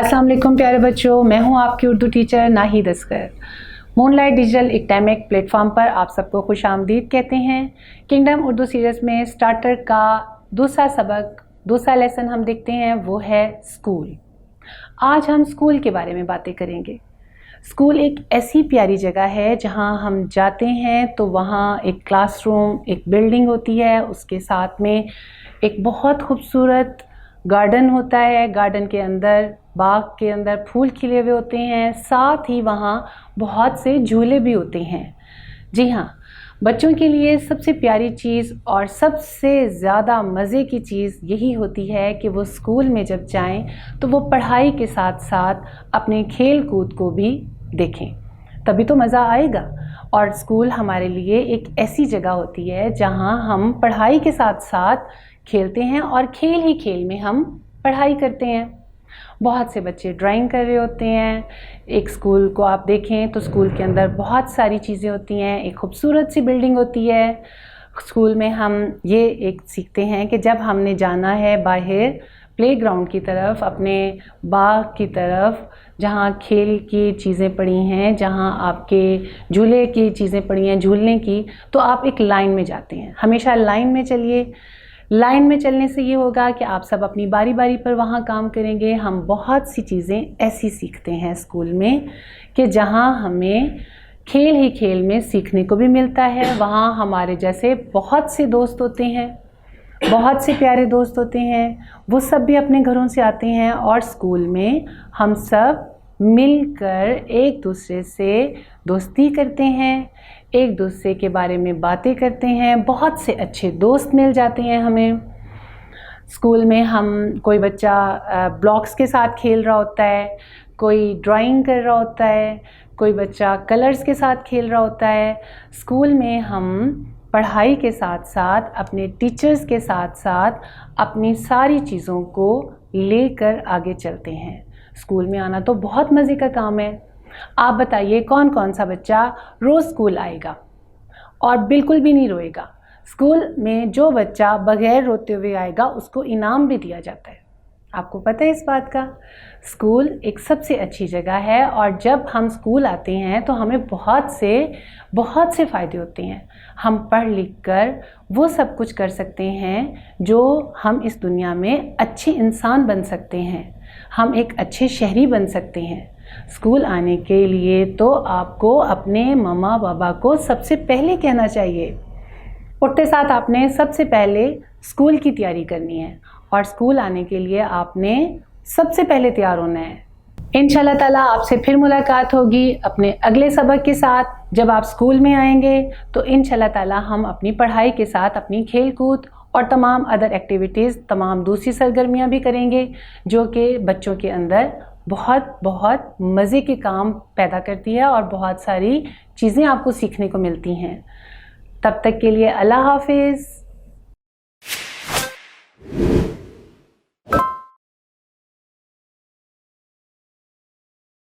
अस्सलाम वालेकुम प्यारे बच्चों, मैं हूं आपकी Urdu teacher Nahid Asghar. Moonlight digital academic platform पर आप सबको खुश आमदीद कहते हैं। किंगडम उर्दू सीरीज़ में स्टार्टर का दूसरा लेसन हम देखते हैं, वो है स्कूल। आज हम स्कूल के बारे में बातें करेंगे। स्कूल एक ऐसी प्यारी जगह है जहां हम जाते हैं तो वहां एक क्लासरूम, एक बिल्डिंग होती है, उसके साथ में एक बहुत खूबसूरत गार्डन होता है। गार्डन के अंदर, बाग के अंदर फूल खिले हुए होते हैं, साथ ही वहाँ बहुत से झूले भी होते हैं। जी हाँ, बच्चों के लिए सबसे प्यारी चीज़ और सबसे ज़्यादा मज़े की चीज़ यही होती है कि वो स्कूल में जब जाएं तो वो पढ़ाई के साथ साथ अपने खेल कूद को भी देखें, तभी तो मज़ा आएगा। और स्कूल हमारे लिए एक ऐसी जगह होती है जहाँ हम पढ़ाई के साथ साथ खेलते हैं और खेल ही खेल में हम पढ़ाई करते हैं। बहुत से बच्चे ड्राइंग कर रहे होते हैं। एक स्कूल को आप देखें तो स्कूल के अंदर बहुत सारी चीज़ें होती हैं, एक खूबसूरत सी बिल्डिंग होती है। स्कूल में हम ये एक सीखते हैं कि जब हमने जाना है बाहर प्लेग्राउंड की तरफ, अपने बाग की तरफ, जहाँ खेल की चीज़ें पड़ी हैं, जहाँ आपके झूले की चीज़ें पड़ी हैं झूलने की, तो आप एक लाइन में जाते हैं। हमेशा लाइन में चलिए। लाइन में चलने से ये होगा कि आप सब अपनी बारी बारी पर वहाँ काम करेंगे। हम बहुत सी चीज़ें ऐसी सीखते हैं स्कूल में कि जहाँ हमें खेल ही खेल में सीखने को भी मिलता है। वहाँ हमारे जैसे बहुत से दोस्त होते हैं, बहुत से प्यारे दोस्त होते हैं। वो सब भी अपने घरों से आते हैं और स्कूल में हम सब मिलकर एक दूसरे से दोस्ती करते हैं, एक दूसरे के बारे में बातें करते हैं। बहुत से अच्छे दोस्त मिल जाते हैं हमें। स्कूल में हम कोई बच्चा ब्लॉक्स के साथ खेल रहा होता है, कोई ड्राइंग कर रहा होता है, कोई बच्चा कलर्स के साथ खेल रहा होता है। स्कूल में हम पढ़ाई के साथ साथ अपने टीचर्स के साथ साथ अपनी सारी चीज़ों को लेकर आगे चलते हैं। स्कूल में आना तो बहुत मज़े का काम है। आप बताइए कौन कौन सा बच्चा रोज़ स्कूल आएगा और बिल्कुल भी नहीं रोएगा। स्कूल में जो बच्चा बगैर रोते हुए आएगा उसको इनाम भी दिया जाता है। आपको पता है इस बात का? स्कूल एक सबसे अच्छी जगह है और जब हम स्कूल आते हैं तो हमें बहुत से फ़ायदे होते हैं। हम पढ़ लिख कर वो सब कुछ कर सकते हैं जो हम इस दुनिया में अच्छे इंसान बन सकते हैं, हम एक अच्छे शहरी बन सकते हैं। स्कूल आने के लिए तो आपको अपने मम्मा पापा को सबसे पहले कहना चाहिए। उठते साथ आपने सबसे पहले स्कूल की तैयारी करनी है और स्कूल आने के लिए आपने सबसे पहले तैयार होना है। इंशाल्लाह ताला आपसे फिर मुलाकात होगी अपने अगले सबक के साथ। जब आप स्कूल में आएंगे तो इंशाल्लाह ताला हम अपनी पढ़ाई के साथ अपनी खेल कूद और तमाम अदर एक्टिविटीज़, तमाम दूसरी सरगर्मियाँ भी करेंगे जो कि बच्चों के अंदर बहुत मज़े के काम पैदा करती है और बहुत सारी चीज़ें आपको सीखने को मिलती हैं। तब तक के लिए अल्लाह हाफिज़।